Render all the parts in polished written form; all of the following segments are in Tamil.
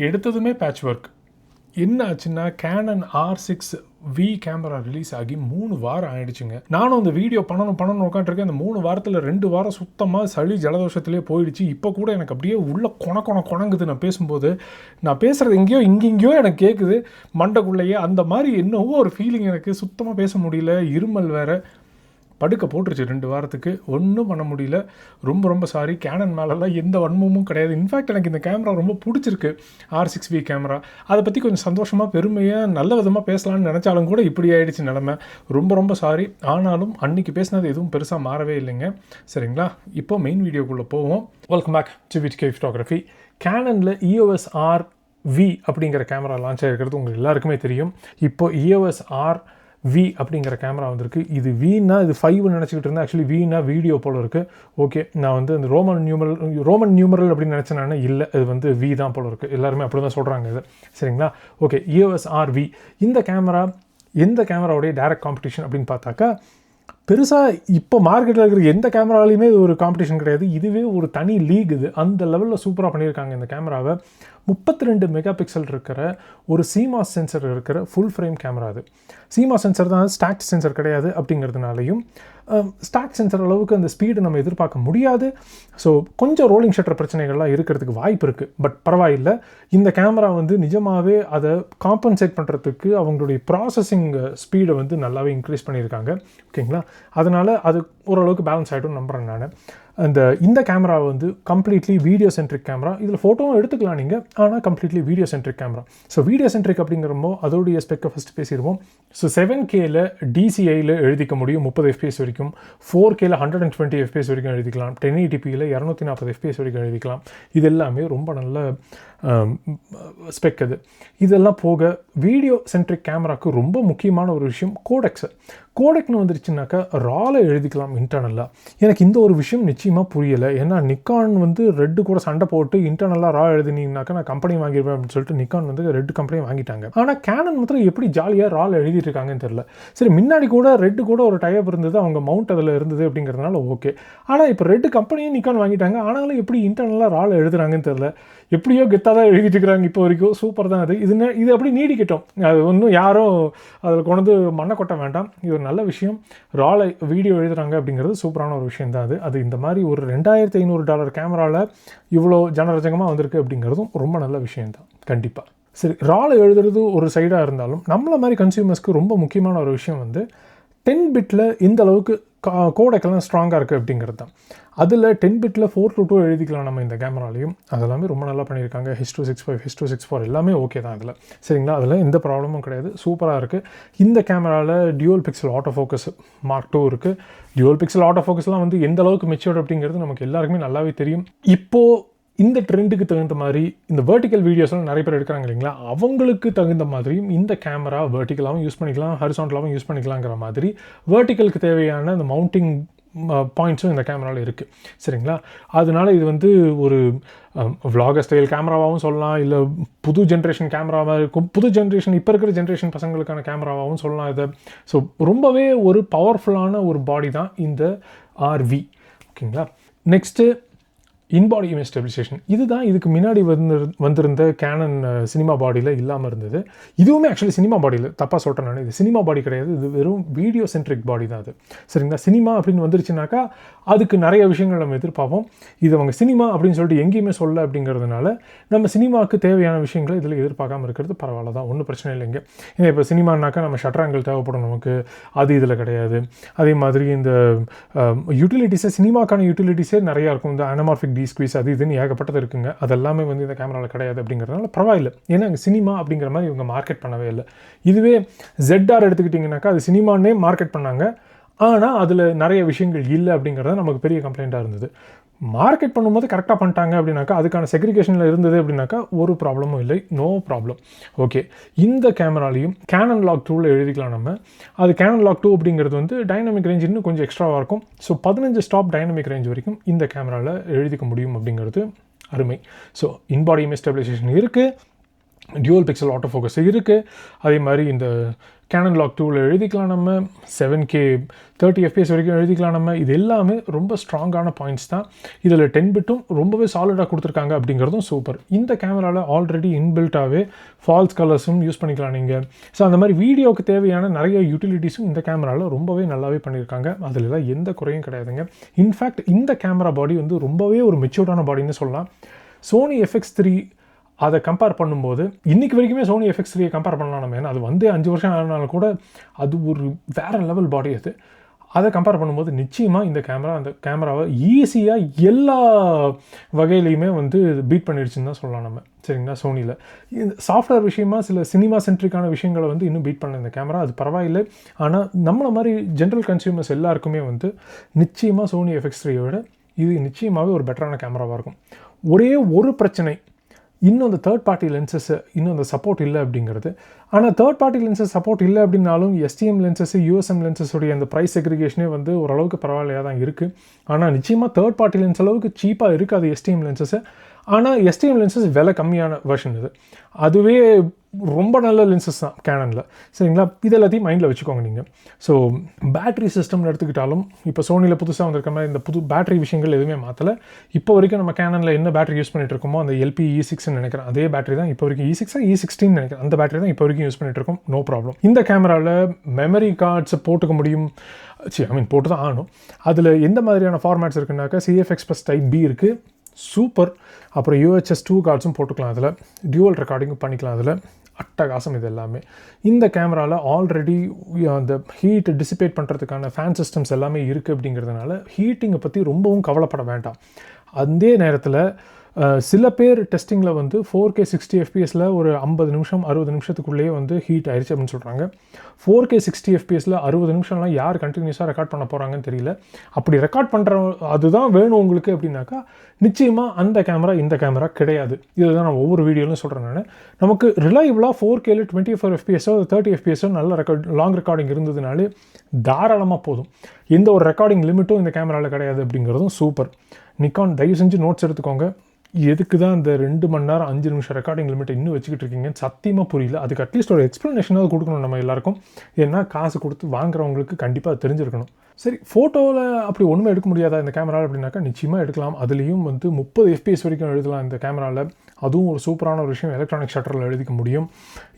எடுத்ததுமே பேட்ச் ஒர்க். என்ன ஆச்சுன்னா, கேனன் R6V கேமரா ரிலீஸ் ஆகி 3 வாரம் ஆயிடுச்சுங்க. நானும் அந்த வீடியோ பண்ணணும்னு உட்காந்துருக்கேன். அந்த 3 வாரத்தில் 2 வாரம் சுத்தமாக சளி ஜலதோஷத்திலே போயிடுச்சு. இப்போ கூட எனக்கு அப்படியே உள்ள கொணங்குது. நான் பேசும்போது நான் பேசுகிறது இங்கெங்கேயோ எனக்கு கேட்குது மண்டைக்குள்ளேயே. அந்த மாதிரி என்னவோ ஒரு ஃபீலிங் எனக்கு. சுத்தமாக பேச முடியல, இருமல் வேறு படுக்க போட்டுருச்சு 2 வாரத்துக்கு. ஒன்றும் பண்ண முடியல. ரொம்ப சாரி. கேனன் மேலெல்லாம் எந்த வன்மமும் கிடையாது. இன்ஃபேக்ட் எனக்கு இந்த கேமரா ரொம்ப பிடிச்சிருக்கு, R6V கேமரா. அதை பற்றி கொஞ்சம் சந்தோஷமாக பெருமையாக நல்ல விதமாக பேசலான்னு நினச்சாலும் கூட இப்படி ஆகிடுச்சு நிலமை. ரொம்ப சாரி. ஆனாலும் அன்றைக்கி பேசினது எதுவும் பெருசாக மாறவே இல்லைங்க. சரிங்களா, இப்போ மெயின் வீடியோக்குள்ளே போவோம். Welcome back to VTK photography. கேனனில் EOS R-V அப்படிங்கிற கேமரா லான்ச் ஆகிருக்கிறது உங்களுக்கு எல்லாருக்குமே தெரியும். இப்போ EOS R-V அப்படிங்கிற கேமரா வந்திருக்கு. இது வீனா இது 5 நினச்சிக்கிட்டு இருந்தேன். ஆக்சுவலி வீனா வீடியோ போல் இருக்குது. ஓகே, நான் வந்து அந்த ரோமன் நியூமரல் அப்படின்னு நினச்சேன். நான் இல்லை, இது வந்து V தான் போல் இருக்குது. எல்லாருமே அப்படி தான் சொல்கிறாங்க இது. சரிங்களா, ஓகே. EOS R-V இந்த கேமரா எந்த கேமராவுடைய டைரக்ட் காம்படிஷன் அப்படின்னு பார்த்தாக்கா, பெருசாக இப்போ மார்க்கெட்டில் இருக்கிற எந்த கேமராலையுமே இது ஒரு காம்படிஷன் கிடையாது. இதுவே ஒரு தனி லீக். இது அந்த லெவலில் சூப்பராக பண்ணியிருக்காங்க இந்த கேமராவை. 32 மெகா பிக்சல் இருக்கிற ஒரு CMOS சென்சர் இருக்கிற ஃபுல் ஃப்ரேம் கேமரா. அது CMOS சென்சர் தான், ஸ்டாக்ட் சென்சர் கிடையாது. அப்படிங்கிறதுனாலையும் ஸ்டாக் சென்சர் அளவுக்கு அந்த ஸ்பீடு நம்ம எதிர்பார்க்க முடியாது. ஸோ கொஞ்சம் ரோலிங் ஷட்டர் பிரச்சனைகள்லாம் இருக்கிறதுக்கு வாய்ப்பு இருக்குது. பட் பரவாயில்லை. இந்த கேமரா வந்து நிஜமாகவே அதை காம்பன்சேட் பண்ணுறதுக்கு அவங்களுடைய ப்ராசஸிங் ஸ்பீடை வந்து நல்லாவே இன்க்ரீஸ் பண்ணியிருக்காங்க. ஓகேங்களா, அதனால் அது ஓரளவுக்கு பேலன்ஸ் ஆகிடும்னு நம்புகிறேன் நான். இந்த கேமரா வந்து கம்ப்ளீட்லி வீடியோ சென்ட்ரிக் கேமரா. இதில் ஃபோட்டோவும் எடுத்துக்கலாம் நீங்கள், ஆனால் completely video centric camera. So video centric அப்படிங்கிறப்போ அதோடைய ஸ்பெக்கை ஃபஸ்ட் பேசிடுவோம். ஸோ 7Kல DCIயில் எழுதிக்க முடியும் 30 FPS வரைக்கும். 4Kல 120 FPS வரைக்கும் எழுதிக்கலாம். 1080pல 240 FPS வரைக்கும் எழுதிக்கலாம். இது எல்லாமே ரொம்ப நல்ல ஸ்பெக். இதெல்லாம் போக வீடியோ சென்ட்ரிக் கேமராவுக்கு ரொம்ப முக்கியமான ஒரு விஷயம் கோடெக்னு வந்துருச்சுனாக்கா ரால எழுதிக்கலாம் இன்டர்னலாக. எனக்கு இந்த ஒரு விஷயம் நிச்சயமாக புரியலை. ஏன்னா நிக்கான் வந்து ரெட்டு கூட சண்டை போட்டு இன்டர்னலாக ரா எழுதினீங்கனாக்கா நான் கம்பெனி வாங்கிடுவேன் அப்படின்னு சொல்லிட்டு நிக்கான் வந்து ரெட்டு கம்பெனி வாங்கிட்டாங்க. ஆனால் கேனன் மாத்திரம் எப்படி ஜாலியாக ரால் எழுதிட்டு இருக்காங்கன்னு தெரியல. சரி, முன்னாடி கூட ரெட்டு கூட ஒரு டைப் இருந்தது, அவங்க மவுண்ட் அதில் இருந்தது அப்படிங்கிறதுனால ஓகே. ஆனால் இப்போ ரெட்டு கம்பெனியும் நிக்கான் வாங்கிட்டாங்க. ஆனாலும் எப்படி இன்டர்னலாக ரால் எழுதுறாங்கன்னு தெரியல. எப்படியோ கெத்தாக தான் எழுதிட்டு இருக்கிறாங்க இப்போ வரைக்கும். சூப்பர் தான். இது அப்படி நீடிக்கட்டும். அது ஒன்றும் யாரும் அதில் கொண்டு மண்ணை கொட்ட வேண்டாம். இது ஒரு நல்ல விஷயம். ரால வீடியோ எழுதுறாங்க அப்படிங்கிறது சூப்பரான ஒரு விஷயம் தான். அது இந்த மாதிரி ஒரு $2500 கேமராவில் இவ்வளோ ஜனரஜகமாக வந்திருக்கு அப்படிங்கிறதும் ரொம்ப நல்ல விஷயம்தான் கண்டிப்பாக. சரி, ரால எழுதுறது ஒரு சைடாக இருந்தாலும் நம்மள மாதிரி கன்சியூமர்ஸ்க்கு ரொம்ப முக்கியமான ஒரு விஷயம் வந்து 10 பிட்டில் இந்த அளவுக்கு கோடெக்கெல்லாம் ஸ்ட்ராங்காக இருக்குது அப்படிங்கிறது தான். அதில் 10 பிட்டில் 4:2 எழுதிக்கலாம் நம்ம இந்த கேமராலையும். அதெல்லாமே ரொம்ப நல்லா பண்ணியிருக்காங்க. H.265, H.264 எல்லாமே ஓகே தான் அதில். சரிங்களா, அதில் எந்த ப்ராப்ளமும் கிடையாது. சூப்பராக இருக்குது. இந்த கேமராவில் dual pixel auto focus Mark II இருக்குது. டியூவல் பிக்சல் ஆட்டோ ஃபோக்கஸ்லாம் வந்து எந்த அளவுக்கு மெச்சூர்ட் அப்படிங்கிறது நமக்கு எல்லாருக்குமே நல்லாவே தெரியும். இப்போது இந்த ட்ரெண்டுக்கு தகுந்த மாதிரி இந்த வெர்டிக்கல் வீடியோஸ்லாம் நிறைய பேர் எடுக்கிறாங்க இல்லைங்களா, அவங்களுக்கு தகுந்த மாதிரியும் இந்த கேமரா வெர்டிக்கலாகவும் யூஸ் பண்ணிக்கலாம், ஹரிசாண்டலாகவும் யூஸ் பண்ணிக்கலாங்கிற மாதிரி வெர்டிக்கலுக்கு தேவையான அந்த மவுண்டிங் பாயிண்ட்ஸும் இந்த கேமராவில் இருக்குது. சரிங்களா, அதனால இது வந்து ஒரு vlogger ஸ்டைல் கேமராவாகவும் சொல்லலாம், இல்லை புது ஜென்ரேஷன் கேமராவாக இருக்கும். புது ஜென்ரேஷன் இப்போ இருக்கிற ஜென்ரேஷன் பசங்களுக்கான கேமராவாகவும் சொல்லலாம் இதை. ஸோ ரொம்பவே ஒரு பவர்ஃபுல்லான ஒரு பாடி தான் இந்த R-V. ஓகேங்களா, நெக்ஸ்ட்டு இன்பாடி இமேஜ் ஸ்டெபிலைசேஷன். இதுதான் இதுக்கு முன்னாடி வந்திருந்த கேனன் சினிமா பாடியில் இல்லாமல் இருந்தது. இதுவுமே ஆக்சுவலி சினிமா பாடியில் தப்பாக சொல்கிறேன் நான். இது சினிமா பாடி கிடையாது, இது வெறும் வீடியோ சென்ட்ரிக் பாடி தான் அது. சரிங்களா, சினிமா அப்படின்னு வந்துருச்சுனாக்கா அதுக்கு நிறைய விஷயங்கள் நம்ம எதிர்பார்ப்போம். இது அவங்க சினிமா அப்படின்னு சொல்லிட்டு எங்கேயுமே சொல்ல அப்படிங்கிறதுனால நம்ம சினிமாவுக்கு தேவையான விஷயங்களை இதில் எதிர்பார்க்காமல் இருக்கிறது பரவாயில்ல தான், ஒன்றும் பிரச்சனை இல்லைங்க. ஏன்னா இப்போ சினிமானாக்கா நம்ம ஷட்டர் ஆங்கிள் தேவைப்படும் நமக்கு, அது இதில் கிடையாது. அதே மாதிரி இந்த யூட்டிலிட்டிஸே, சினிமாக்கான யூட்டிலிட்டிஸே நிறையா இருக்கும். இந்த அனமார்பிக் டிஸ்குவீஸ் அது இதுன்னு ஏகப்பட்டது இருக்குங்க. அதெல்லாமே வந்து இந்த கேமராவில் கிடையாது அப்படிங்கிறதுனால பரவாயில்லை. ஏன்னா அங்கே சினிமா அப்படிங்கிற மாதிரி இவங்க மார்க்கெட் பண்ணவே இல்லை. இதுவே ZR எடுத்துக்கிட்டிங்கனாக்கா அது சினிமானே மார்க்கெட் பண்ணாங்க, ஆனால் அதில் நிறைய விஷயங்கள் இல்லை அப்படிங்கிறது நமக்கு பெரிய கம்ப்ளைண்ட்டாக இருந்தது. மார்க்கெட் பண்ணும்போது கரெக்டாக பண்ணிட்டாங்க அப்படின்னாக்கா, அதுக்கான செக்ரிகேஷனில் இருந்தது அப்படின்னாக்கா ஒரு ப்ராப்ளமும் இல்லை, நோ ப்ராப்ளம். ஓகே, இந்த கேமராலையும் கேனன் லாக் 2ல் எழுதிக்கலாம் நம்ம. அது கேனன் லாக் 2 அப்படிங்கிறது வந்து டைனமிக் ரேஞ்ச் இன்னும் கொஞ்சம் எக்ஸ்ட்ராவாக இருக்கும். ஸோ 15 ஸ்டாப் டைனமிக் ரேஞ்ச் வரைக்கும் இந்த கேமராவில் எழுதிக்க முடியும் அப்படிங்கிறது அருமை. ஸோ இன்பாடி இமேஜ் ஸ்டெபிலைசேஷன் இருக்குது. டியூவல் பிக்சல் ஆட்டோ ஃபோக்கஸ் இருக்குது. அதே மாதிரி இந்த கேனன் லாக் 2ல் எழுதிக்கலாம் நம்ம, 7K 30 FPS வரைக்கும் எழுதிக்கலாம் நம்ம. இது எல்லாமே ரொம்ப ஸ்ட்ராங்கான பாயிண்ட்ஸ் தான். இதில் 10 பிட்டும் ரொம்பவே சாலிடாக கொடுத்துருக்காங்க அப்படிங்கிறதும் சூப்பர். இந்த கேமராவில் ஆல்ரெடி இன்பில்ட்டாகவே ஃபால்ஸ் கலர்ஸும் யூஸ் பண்ணிக்கலாம் நீங்கள். ஸோ அந்த மாதிரி வீடியோவுக்கு தேவையான நிறைய யூட்டிலிட்டிஸும் இந்த கேமராவில் ரொம்பவே நல்லாவே பண்ணியிருக்காங்க. அதிலலாம் எந்த குறையும் கிடையாதுங்க. இன்ஃபேக்ட் இந்த கேமரா பாடி வந்து ரொம்பவே ஒரு மெச்சூர்டான பாடின்னு சொல்லலாம். சோனி FX3 அதை கம்பேர் பண்ணும்போது இன்றைக்கி வரைக்குமே சோனி FX3 கம்பேர் பண்ணலாம் நம்ம. ஏன்னா அது வந்து 5 வருஷம் ஆனாலும் கூட அது ஒரு வேறு லெவல் பாடி. அது அதை கம்பேர் பண்ணும்போது நிச்சயமாக இந்த அந்த கேமராவை ஈஸியாக எல்லா வகையிலையுமே வந்து பீட் பண்ணிடுச்சுன்னு தான் சொல்லலாம் நம்ம. சரிங்களா? சோனியில் இந்த சாஃப்ட்வேர் விஷயமா சில சினிமா சென்ட்ரிக்கான விஷயங்களை வந்து இன்னும் பீட் பண்ணல இந்த கேமரா. அது பரவாயில்லை. ஆனால் நம்மளை மாதிரி ஜென்ரல் கன்சியூமர்ஸ் எல்லாருக்குமே வந்து நிச்சயமாக சோனி FX3 விட இது நிச்சயமாகவே ஒரு பெட்டரான கேமராவாக இருக்கும். ஒரே ஒரு பிரச்சனை, இன்னும் அந்த தேர்ட் பார்ட்டி லென்சஸ் இன்னும் அந்த சப்போர்ட் இல்லை அப்படிங்கிறது. ஆனால் தேர்ட் பார்ட்டி லென்சஸ் சப்போர்ட் இல்லை அப்படின்னாலும் STM லென்சஸ் USM லென்சஸுடைய அந்த ப்ரைஸ் செக்ரிகேஷனே வந்து ஓரளவுக்கு பரவாயில்லையாக தான் இருக்குது. ஆனால் நிச்சயமாக தேர்ட் பார்ட்டி லென்ஸ் அளவுக்கு சீப்பாக இருக்காது STM லென்சஸ்ஸு. ஆனால் STM லென்சஸ் விலை கம்மியான வெர்ஷன் இது. அதுவே ரொம்ப நல்ல லென்சஸ் தான் கேனனில். சரிங்களா? இது எல்லாத்தையும் மைண்டில் வச்சுக்கோங்க நீங்கள். ஸோ பேட்ரி சிஸ்டம்னு எடுத்துக்கிட்டாலும் இப்போ சோனியில் புதுசாக வந்திருக்க மாதிரி இந்த புது பேட்டரி விஷயங்கள் எதுவுமே மாற்றலை. இப்போ வரைக்கும் நம்ம கேனனில் என்ன பேட்டரி யூஸ் பண்ணிட்டு இருக்கோமோ அந்த LP-E6ன்னு நினைக்கிறேன் அதே பேட்டரி தான் இப்போ வரைக்கும். E6 நினைக்கிறேன் அந்த பேட்டரி தான் இப்போ வரைக்கும் யூஸ் பண்ணிட்டு இருக்கோம். No problem. இந்த கேமராவில் மெமரி கார்ட்ஸை போட்டுக்க முடியும். போட்டு தான் ஆகணும். அதில் எந்த மாதிரியான ஃபார்மேட்ஸ் இருக்குன்னாக்கா CFX+ Type B இருக்குது, சூப்பர். அப்புறம் UHS 2 கார்ட்ஸும் போட்டுக்கலாம். அதில் டியூவல் ரெக்கார்டிங்கும் பண்ணிக்கலாம். அதில் அட்டகாசம் இது எல்லாமே. இந்த கேமராவில் ஆல்ரெடி அந்த ஹீட் டிசிபேட் பண்ணுறதுக்கான ஃபேன் சிஸ்டம்ஸ் எல்லாமே இருக்குது அப்படிங்கிறதுனால ஹீட்டிங்கை பற்றி ரொம்பவும் கவலைப்பட வேண்டாம். அதே நேரத்தில் சில பேர் டெஸ்டிங்கில் வந்து 4K 60 FPSல ஒரு 50 நிமிஷம் 60 நிமிஷத்துக்குள்ளேயே வந்து ஹீட் ஆயிடுச்சு அப்படின்னு சொல்கிறாங்க. 4K 60 FPSல 60 நிமிஷம்லாம் யார் கண்டினியூஸாக ரெக்கார்ட் பண்ண போகிறாங்கன்னு தெரியல. அப்படி ரெக்கார்ட் பண்ணுற அதுதான் வேணும் உங்களுக்கு அப்படின்னாக்கா நிச்சயமாக அந்த கேமரா இந்த கேமரா கிடையாது. இதுதான் நான் ஒவ்வொரு வீடியோலையும் சொல்கிறேன். நான் நமக்கு ரிலையபிளாக 4Kல 24 FPS 30 FPS நல்ல லாங் ரெக்கார்டிங் இருந்ததுனாலே தாராளமாக போதும். எந்த ஒரு ரெக்கார்டிங் லிமிட்டும் இந்த கேமராவில் கிடையாது அப்படிங்கிறதும் சூப்பர். நிக்கான் தயவு செஞ்சு நோட்ஸ் எடுத்துக்கோங்க. எதுக்கு தான் அந்த 2 மணி நேரம் 5 நிமிஷம் ரெக்கார்டிங் லிமிட்டை இன்னும் வச்சுக்கிட்டு இருக்கீங்கன்னு சத்தியமாக புரியல. அதுக்கு அட்லீஸ்ட் ஒரு எக்ஸ்ப்ளனேஷனாவது கொடுக்கணும் நம்ம எல்லாருக்கும். ஏன்னா காசு கொடுத்து வாங்குறவங்களுக்கு கண்டிப்பாக தெரிஞ்சிருக்கணும். சரி, ஃபோட்டோவில் அப்படி ஒன்றுமே எடுக்க முடியாதா இந்த கேமராவில் அப்படின்னாக்கா நிச்சயமாக எடுக்கலாம். அதுலேயும் வந்து 30 FPS வரைக்கும் எழுதலாம் இந்த கேமராவில். அதுவும் ஒரு சூப்பரான ஒரு விஷயம். எலக்ட்ரானிக் ஷட்டரில் எழுதிக்க முடியும்.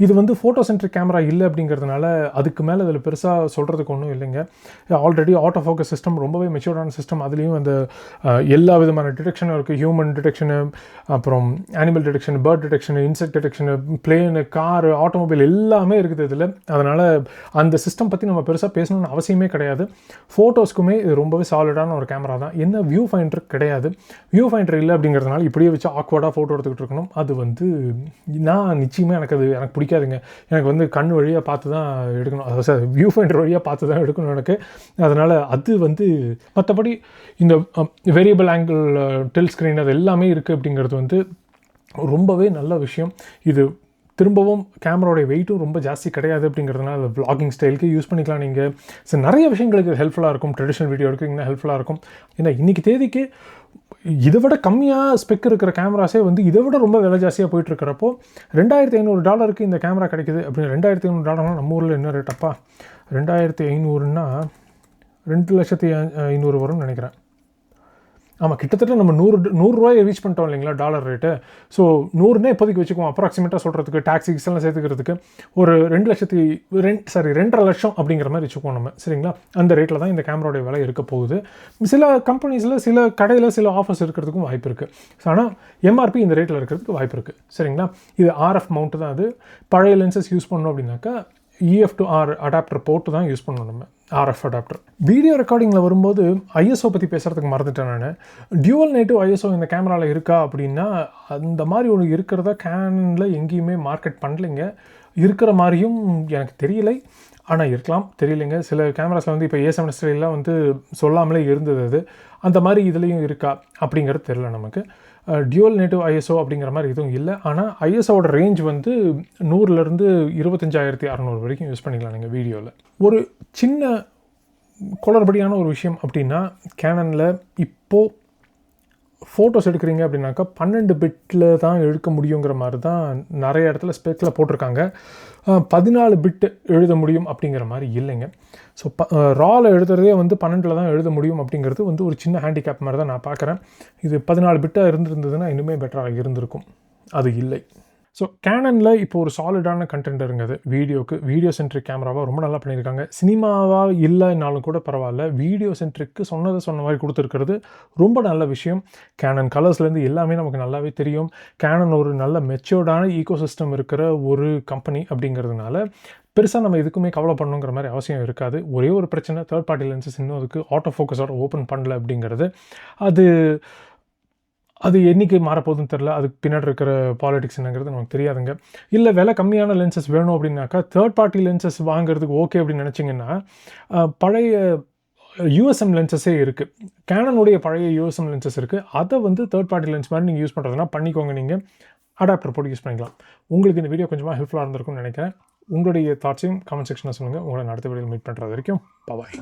இது வந்து ஃபோட்டோ சென்ட்ரிக் கேமரா இல்லை அப்படிங்கிறதுனால அதுக்கு மேலே அதில் பெருசாக சொல்கிறதுக்கு ஒன்றும் இல்லைங்க. ஆல்ரெடி ஆட்டோ ஃபோக்கஸ் சிஸ்டம் ரொம்பவே மெச்சூர்டான சிஸ்டம். அதுலேயும் அந்த எல்லா விதமான டிடெக்ஷனும் இருக்குது. ஹியூமன் டிடெக்ஷனு, அப்புறம் animal detection, bird டிடெக்ஷனு, insect டிடெக்ஷனு, plane, car, automobile எல்லாமே இருக்குது இதில். அதனால் அந்த சிஸ்டம் பற்றி நம்ம பெருசாக பேசணும்னு அவசியமே கிடையாது. ஃபோட்டோஸ்க்குமே இது ரொம்பவே சாலிடான ஒரு கேமரா தான். என்ன வியூ ஃபைண்டர் கிடையாது. வியூ ஃபைண்டர் இல்லை அப்படிங்கிறதுனால இப்படியே வச்சு ஆக்வர்டாக ஃபோட்டோ எடுத்துக்கிட்டு இருக்கணும். அது வந்து நான் நிச்சயமாக எனக்கு பிடிக்காதுங்க. எனக்கு வந்து கண் வழியாக பார்த்து தான் எடுக்கணும். அதாவது வியூ ஃபைண்டர் வழியாக பார்த்து தான் எடுக்கணும் எனக்கு. அதனால் அது வந்து மற்றபடி இந்த வேரியபிள் ஆங்கிள் டில் ஸ்க்ரீன் அது எல்லாமே இருக்குது அப்படிங்கிறது வந்து ரொம்பவே நல்ல விஷயம். இது திரும்பவும் கேமராவோடைய வெயிட்டும் ரொம்ப ஜாஸ்தி கிடையாது அப்படிங்கிறதுனால அது vlogging ஸ்டைலுக்கு யூஸ் பண்ணிக்கலாம் நீங்கள். ஸோ நிறைய விஷயங்களுக்கு ஹெல்ப்ஃபுல்லாக இருக்கும். ட்ரெடிஷ்னல் வீடியோ எடுக்கிறீங்கன்னா ஹெல்ப்ஃபுல்லாக இருக்கும். ஏன்னா இன்றைக்கி தேதிக்கு இதை விட கம்மியாக ஸ்பெக் இருக்கிற கேமராஸே வந்து இதை விட ரொம்ப விலை ஜாஸ்தியாக போயிட்டுருக்கிறப்போ $2500 இந்த கேமரா கிடைக்குது அப்படின்னு. $2500 நம்ம ஊரில் என்ன ரேட்டப்பா? 2500ன்னா 2,500,000 வரும்னு நினைக்கிறேன். ஆமாம், கிட்டத்தட்ட நம்ம 100 ரூபாயை ரீச் பண்ணிட்டோம் இல்லைங்களா டாலர் ரேட்டு. ஸோ 100னே இப்போதைக்கு வச்சுக்குவோம். அப்ராக்சிமேட்டாக சொல்கிறதுக்கு டாக்ஸிக்ஸ் எல்லாம் சேர்த்துக்கிறதுக்கு ஒரு 2,00,000 2,50,000 அப்படிங்கிற மாதிரி வச்சுக்குவோம் நம்ம. சரிங்களா? அந்த ரேட்டில் தான் இந்த கேமராவுடைய விலை இருக்க போகுது. சில கம்பெனிஸில் சில கடையில் சில ஆஃபர்ஸ் இருக்கிறதுக்கும் வாய்ப்பு இருக்குது. ஆனால் எம்ஆர்பி இந்த ரேட்டில் இருக்கிறதுக்கு வாய்ப்பு இருக்குது. சரிங்களா? இது RF மவுண்ட்டு தான். அது பழைய லென்சஸ் யூஸ் பண்ணோம் அப்படின்னாக்கா EF to R அடாப்டர் போட்டு தான் யூஸ் பண்ணணும் நம்ம. RF adapter. வீடியோ ரெக்கார்டிங்கில் வரும்போது ISO பற்றி பேசுகிறதுக்கு மறந்துட்டேன் நான். டியூவல் நேட்டிவ் ISO இந்த கேமராவில் இருக்கா அப்படின்னா அந்த மாதிரி ஒன்று இருக்கிறதா கேனனில் எங்கேயுமே மார்க்கெட் பண்ணலைங்க. இருக்கிற மாதிரியும் எனக்கு தெரியலை. ஆனால் இருக்கலாம், தெரியலைங்க. சில கேமராஸில் வந்து இப்போ A7S வந்து சொல்லாமலே இருந்தது. அது அந்த மாதிரி இதுலேயும் இருக்கா அப்படிங்கிறது தெரியல நமக்கு. டியூவல் நேட்டிவ் ISO அப்படிங்கிற மாதிரி எதுவும் இல்லை. ஆனால் ISOவோட ரேஞ்ச் வந்து 100லேருந்து 25,600 வரைக்கும் யூஸ் பண்ணிக்கலாம் நீங்கள் வீடியோவில். ஒரு சின்ன குளறுபடியான ஒரு விஷயம் அப்படின்னா கேனனில் இப்போது ஃபோட்டோஸ் எடுக்கிறீங்க அப்படின்னாக்கா 12 பிட்டில் தான் எடுக்க முடியுங்கிற மாதிரி தான் நிறைய இடத்துல ஸ்பெக்கில் போட்டிருக்காங்க. 14 பிட்டு எழுத முடியும் அப்படிங்கிற மாதிரி இல்லைங்க. ஸோ ராவில் எழுதுறதே வந்து 12 தான் எழுத முடியும் அப்படிங்கிறது வந்து ஒரு சின்ன ஹேண்டிகேப் மாதிரி தான் நான் பார்க்குறேன். இது 14 பிட்டாக இருந்திருந்ததுன்னா இன்னுமே பெட்டராக இருந்திருக்கும். அது இல்லை. ஸோ கேனனில் இப்போ ஒரு சாலிடான கண்டென்ட் இருந்தது வீடியோ சென்ட்ரிக் கேமராவாக ரொம்ப நல்லா பண்ணியிருக்காங்க. சினிமாவாக இல்லைனாலும் கூட பரவாயில்ல, வீடியோ சென்ட்ரிக்கு சொன்ன மாதிரி கொடுத்துருக்கிறது ரொம்ப நல்ல விஷயம். கேனன் கலர்ஸ்லேருந்து எல்லாமே நமக்கு நல்லாவே தெரியும். கேனன் ஒரு நல்ல மெச்சூர்டான ஈகோசிஸ்டம் இருக்கிற ஒரு கம்பெனி அப்படிங்கிறதுனால பெருசாக நம்ம எதுக்குமே கவலை பண்ணணுங்கிற மாதிரி அவசியம் இருக்காது. ஒரே ஒரு பிரச்சனை, தேர்ட் பார்ட்டி லென்சஸ் இன்னும் அதுக்கு ஆட்டோ ஃபோக்கஸோட ஓப்பன் பண்ணல அப்படிங்கிறது. அது என்றைக்கு மாறப்போகுதுன்னு தெரில. அதுக்கு பின்னாடி இருக்கிற பாலிடிக்ஸ் என்னங்கிறது நமக்கு தெரியாதுங்க. இல்லை விலை கம்மியான லென்சஸ் வேணும் அப்படின்னாக்கா தேர்ட் பார்ட்டி லென்சஸ் வாங்குறதுக்கு ஓகே அப்படின்னு நினச்சிங்கன்னா பழைய யூஎஸ்எம் லென்சஸே இருக்குது. கேனனுடைய பழைய யூஎஸ்எம் லென்சஸ் இருக்குது. அதை வந்து தேர்ட் பார்ட்டி லென்ஸ் மாதிரி நீங்கள் யூஸ் பண்ணுறதுனா பண்ணிக்கோங்க. நீங்கள் அடாப்டர் போட்டு யூஸ் பண்ணிக்கலாம். உங்களுக்கு இந்த வீடியோ கொஞ்சமாக ஹெல்ப்ஃபுல்லாக இருந்திருக்கும்னு நினைக்கிறேன். உங்களுடைய தாட்ஸையும் கமெண்ட் செக்ஷனில் சொல்லுங்கள். உங்களை அடுத்த வீடியோவில் மீட் பண்ணுறது வரைக்கும் பாய்.